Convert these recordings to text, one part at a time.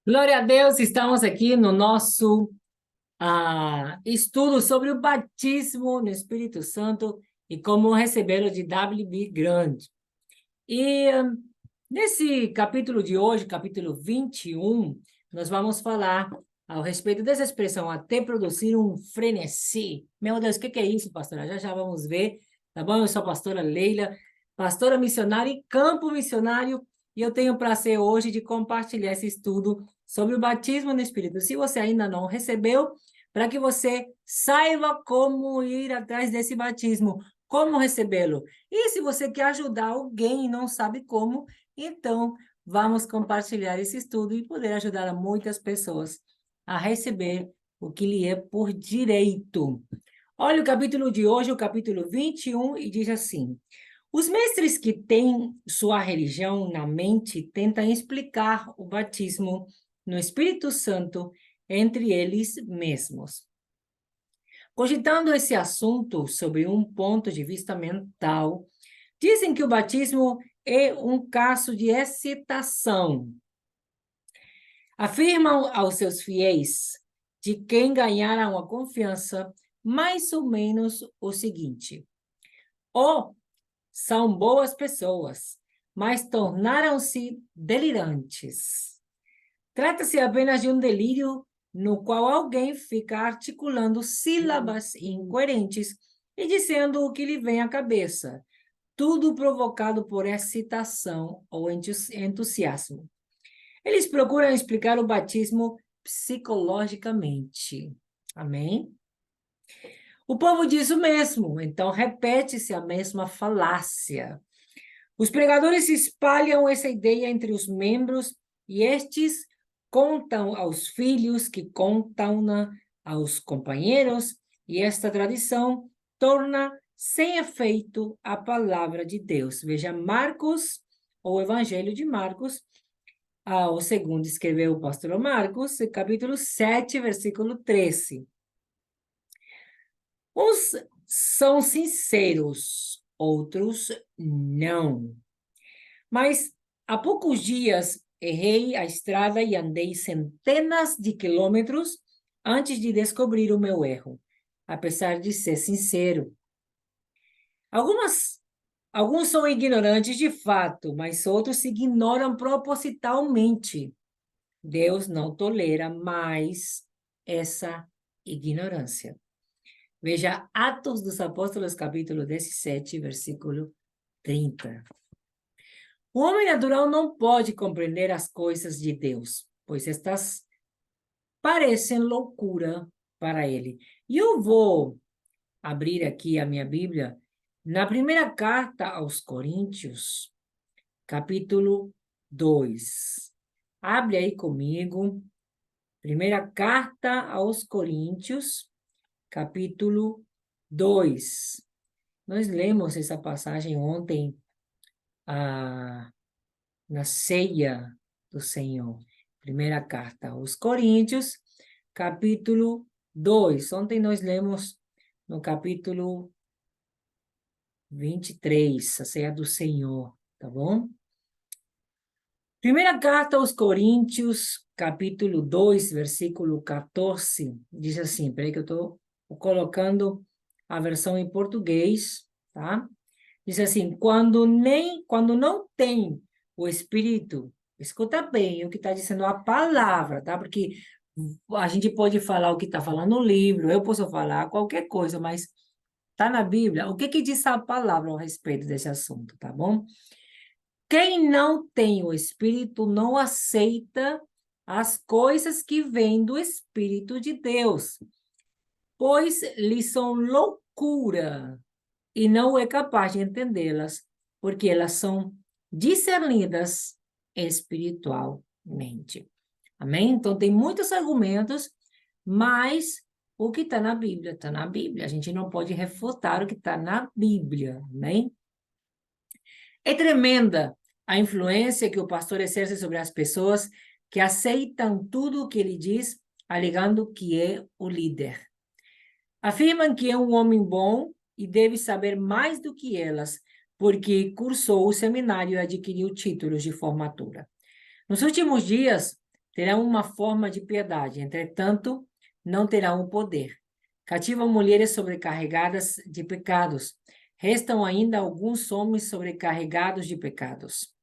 Glória a Deus, estamos aqui no nosso estudo sobre o batismo no Espírito Santo e como recebê-lo de W.B. Grant. E nesse capítulo de hoje, capítulo 21, nós vamos falar ao respeito dessa expressão, até produzir um frenesi. Meu Deus, o que é isso, pastora? Já vamos ver, tá bom? Eu sou a pastora Leila, pastora missionária e campo missionário, e eu tenho o prazer hoje de compartilhar esse estudo sobre o batismo no Espírito. Se você ainda não recebeu, para que você saiba como ir atrás desse batismo, como recebê-lo. E se você quer ajudar alguém e não sabe como, então vamos compartilhar esse estudo e poder ajudar a muitas pessoas a receber o que lhe é por direito. Olha o capítulo de hoje, o capítulo 21, e diz assim: os mestres que têm sua religião na mente tentam explicar o batismo no Espírito Santo entre eles mesmos. Cogitando esse assunto sob um ponto de vista mental, dizem que o batismo é um caso de excitação. Afirmam aos seus fiéis, de quem ganharam a confiança, mais ou menos o seguinte: ou são boas pessoas, mas tornaram-se delirantes. Trata-se apenas de um delírio no qual alguém fica articulando sílabas incoerentes e dizendo o que lhe vem à cabeça, tudo provocado por excitação ou entusiasmo. Eles procuram explicar o batismo psicologicamente. Amém? O povo diz o mesmo, então repete-se a mesma falácia. Os pregadores espalham essa ideia entre os membros e estes contam aos filhos que contam-na aos companheiros, e esta tradição torna sem efeito a palavra de Deus. Veja Marcos, ou Evangelho de Marcos, o segundo escreveu o pastor Marcos, capítulo 7, versículo 13. Uns são sinceros, outros não. Mas há poucos dias errei a estrada e andei centenas de quilômetros antes de descobrir o meu erro, apesar de ser sincero. Alguns são ignorantes de fato, mas outros se ignoram propositalmente. Deus não tolera mais essa ignorância. Veja Atos dos Apóstolos, capítulo 17, versículo 30. O homem natural não pode compreender as coisas de Deus, pois estas parecem loucura para ele. E eu vou abrir aqui a minha Bíblia na primeira carta aos Coríntios, capítulo 2. Abre aí comigo, primeira carta aos Coríntios, capítulo 2. Nós lemos essa passagem ontem, na ceia do Senhor. Primeira carta aos Coríntios, capítulo 2. Ontem nós lemos no capítulo 23, a ceia do Senhor, tá bom? Primeira carta aos Coríntios, capítulo 2, versículo 14, diz assim, peraí que eu estou colocando a versão em português, tá? Diz assim, quando não tem o Espírito, escuta bem o que está dizendo a palavra, tá? Porque a gente pode falar o que está falando no livro, eu posso falar qualquer coisa, mas está na Bíblia. O que que diz a palavra ao respeito desse assunto, tá bom? Quem não tem o Espírito não aceita as coisas que vêm do Espírito de Deus, pois lhe são loucura e não é capaz de entendê-las, porque elas são discernidas espiritualmente. Amém? Então, tem muitos argumentos, mas o que está na Bíblia, está na Bíblia. A gente não pode refutar o que está na Bíblia, amém? É tremenda a influência que o pastor exerce sobre as pessoas que aceitam tudo o que ele diz, alegando que é o líder. Afirmam que é um homem bom e deve saber mais do que elas, porque cursou o seminário e adquiriu títulos de formatura. Nos últimos dias terão uma forma de piedade, entretanto, não terão o poder. Cativam mulheres sobrecarregadas de pecados. Restam ainda alguns homens sobrecarregados de pecados.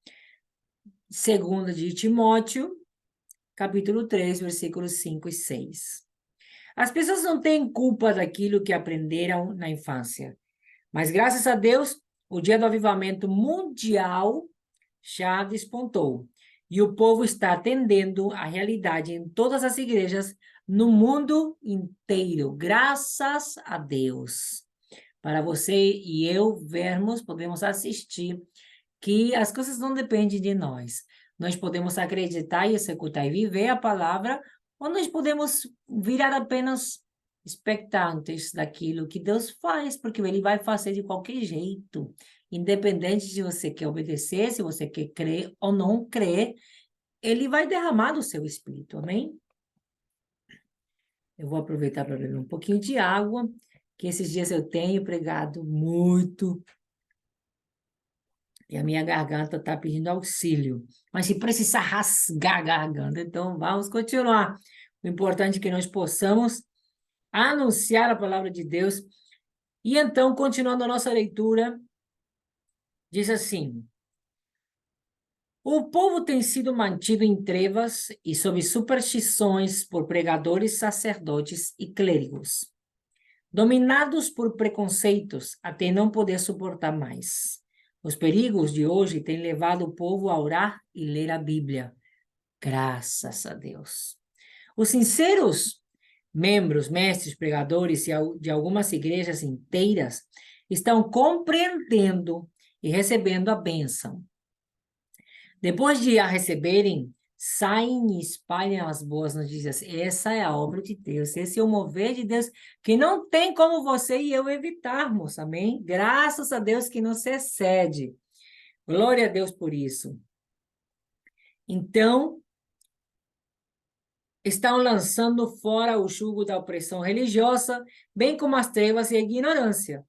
Segunda de Timóteo, capítulo 3, versículos 5 e 6. As pessoas não têm culpa daquilo que aprenderam na infância, mas graças a Deus, o dia do avivamento mundial já despontou. E o povo está atendendo a realidade em todas as igrejas no mundo inteiro, graças a Deus. Para você e eu vermos, podemos assistir que as coisas não dependem de nós. Nós podemos acreditar e executar e viver a palavra, ou nós podemos virar apenas expectantes daquilo que Deus faz, porque Ele vai fazer de qualquer jeito. Independente de você quer obedecer, se você quer crer ou não crer, Ele vai derramar do seu espírito, amém? Eu vou aproveitar para beber um pouquinho de água, que esses dias eu tenho pregado muito, e a minha garganta está pedindo auxílio. Mas se precisar rasgar a garganta, então vamos continuar. O importante é que nós possamos anunciar a palavra de Deus. E então, continuando a nossa leitura, diz assim: o povo tem sido mantido em trevas e sob superstições por pregadores, sacerdotes e clérigos, dominados por preconceitos até não poder suportar mais. Os perigos de hoje têm levado o povo a orar e ler a Bíblia. Graças a Deus. Os sinceros membros, mestres, pregadores de algumas igrejas inteiras estão compreendendo e recebendo a bênção. Depois de a receberem, saem e espalham as boas notícias. Essa é a obra de Deus, esse é o mover de Deus, que não tem como você e eu evitarmos, amém? Graças a Deus que nos excede. Glória a Deus por isso. Então, estão lançando fora o jugo da opressão religiosa, bem como as trevas e a ignorância,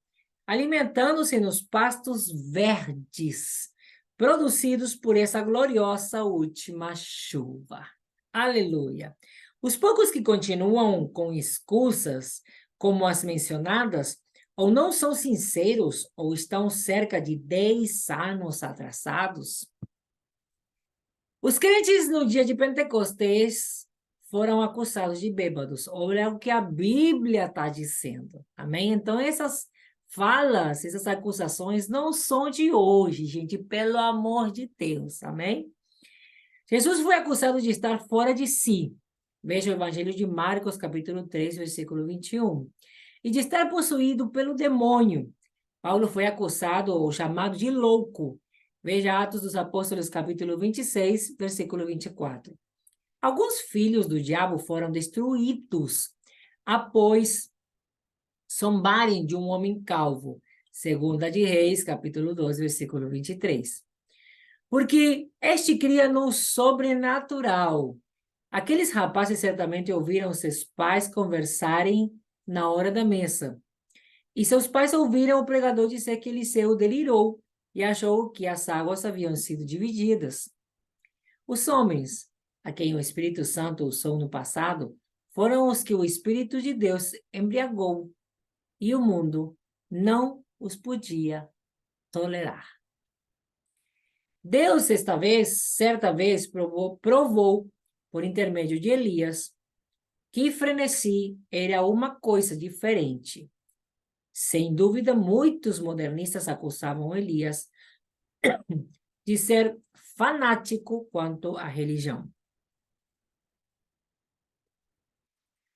alimentando-se nos pastos verdes, produzidos por essa gloriosa última chuva. Aleluia! Os poucos que continuam com escusas, como as mencionadas, ou não são sinceros, ou estão cerca de 10 anos atrasados. Os crentes no dia de Pentecostes foram acusados de bêbados. Olha o que a Bíblia está dizendo. Amém? Então, essas falas, essas acusações não são de hoje, gente, pelo amor de Deus. Amém? Jesus foi acusado de estar fora de si. Veja o Evangelho de Marcos, capítulo 3, versículo 21. E de estar possuído pelo demônio. Paulo foi acusado ou chamado de louco. Veja Atos dos Apóstolos, capítulo 26, versículo 24. Alguns filhos do diabo foram destruídos após zombarem de um homem calvo. Segunda de Reis, capítulo 12, versículo 23. Porque este cria no sobrenatural. Aqueles rapazes certamente ouviram seus pais conversarem na hora da mesa. E seus pais ouviram o pregador dizer que Eliseu delirou e achou que as águas haviam sido divididas. Os homens, a quem o Espírito Santo usou no passado, foram os que o Espírito de Deus embriagou, e o mundo não os podia tolerar. Deus, certa vez, provou, por intermédio de Elias, que frenesi era uma coisa diferente. Sem dúvida, muitos modernistas acusavam Elias de ser fanático quanto à religião.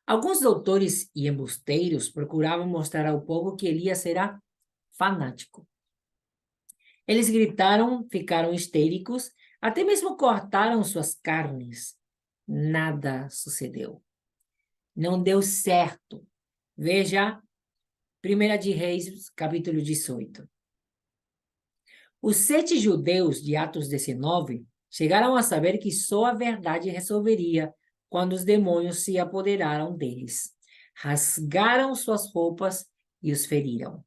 Alguns doutores e embusteiros procuravam mostrar ao povo que Elias era fanático. Eles gritaram, ficaram histéricos, até mesmo cortaram suas carnes. Nada sucedeu. Não deu certo. Veja 1 de Reis, capítulo 18. Os 7 judeus de Atos 19 chegaram a saber que só a verdade resolveria quando os demônios se apoderaram deles. Rasgaram suas roupas e os feriram.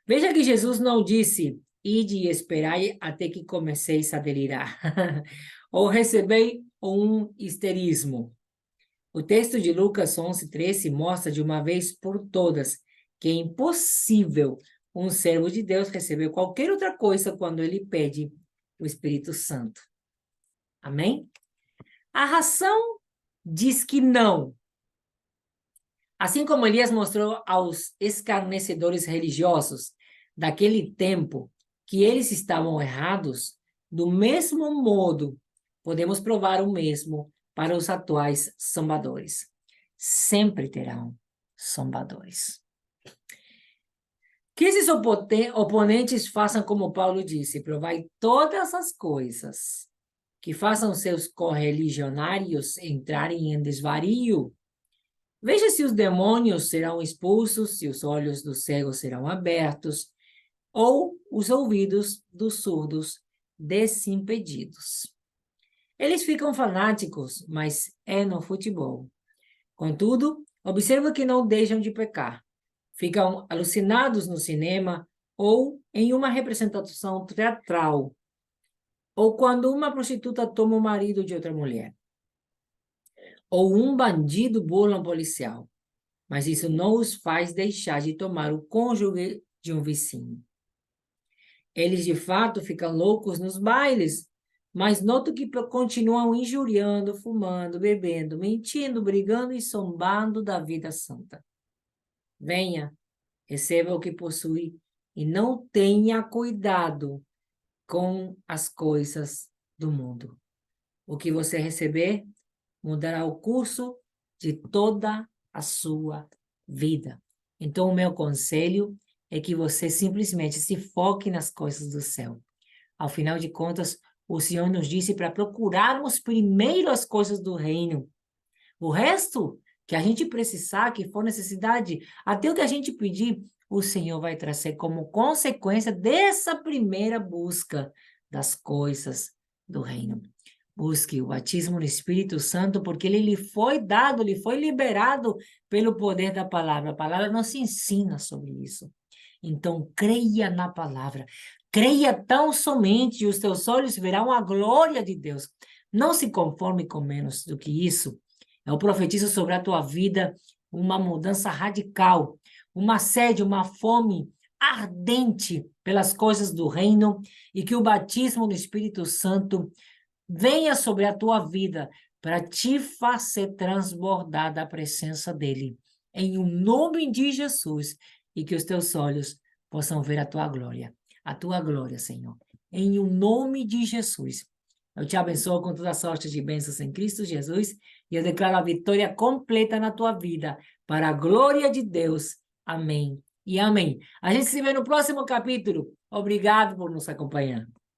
Veja que Jesus não disse, ide e esperai até que comeceis a delirar. Ou recebei um histerismo. O texto de Lucas 11:13 mostra de uma vez por todas que é impossível um servo de Deus receber qualquer outra coisa quando ele pede o Espírito Santo. Amém? A razão diz que não. Assim como Elias mostrou aos escarnecedores religiosos daquele tempo que eles estavam errados, do mesmo modo, podemos provar o mesmo para os atuais zombadores. Sempre terão zombadores. Que esses oponentes façam como Paulo disse, provai todas as coisas, que façam seus correligionários entrarem em desvario. Veja se os demônios serão expulsos, se os olhos dos cegos serão abertos, ou os ouvidos dos surdos desimpedidos. Eles ficam fanáticos, mas é no futebol. Contudo, observa que não deixam de pecar. Ficam alucinados no cinema ou em uma representação teatral, ou quando uma prostituta toma o marido de outra mulher, ou um bandido burla um policial. Mas isso não os faz deixar de tomar o cônjuge de um vizinho. Eles, de fato, ficam loucos nos bailes, mas noto que continuam injuriando, fumando, bebendo, mentindo, brigando e zombando da vida santa. Venha, receba o que possui e não tenha cuidado com as coisas do mundo. O que você receber mudará o curso de toda a sua vida. Então, o meu conselho é que você simplesmente se foque nas coisas do céu. Ao final de contas, o Senhor nos disse para procurarmos primeiro as coisas do reino. O resto que a gente precisar, que for necessidade, até o que a gente pedir, o Senhor vai trazer como consequência dessa primeira busca das coisas do reino. Busque o batismo no Espírito Santo, porque ele lhe foi dado, lhe foi liberado pelo poder da palavra. A palavra nos ensina sobre isso. Então, creia na palavra. Creia tão somente e os teus olhos verão a glória de Deus. Não se conforme com menos do que isso. Eu profetizo sobre a tua vida uma mudança radical, uma sede, uma fome ardente pelas coisas do reino e que o batismo no Espírito Santo venha sobre a tua vida para te fazer transbordar da presença dele. Em o nome de Jesus, e que os teus olhos possam ver a tua glória, Senhor. Em o nome de Jesus. Eu te abençoo com toda sorte de bênçãos em Cristo Jesus, e eu declaro a vitória completa na tua vida, para a glória de Deus. Amém e amém. A gente se vê no próximo capítulo. Obrigado por nos acompanhar.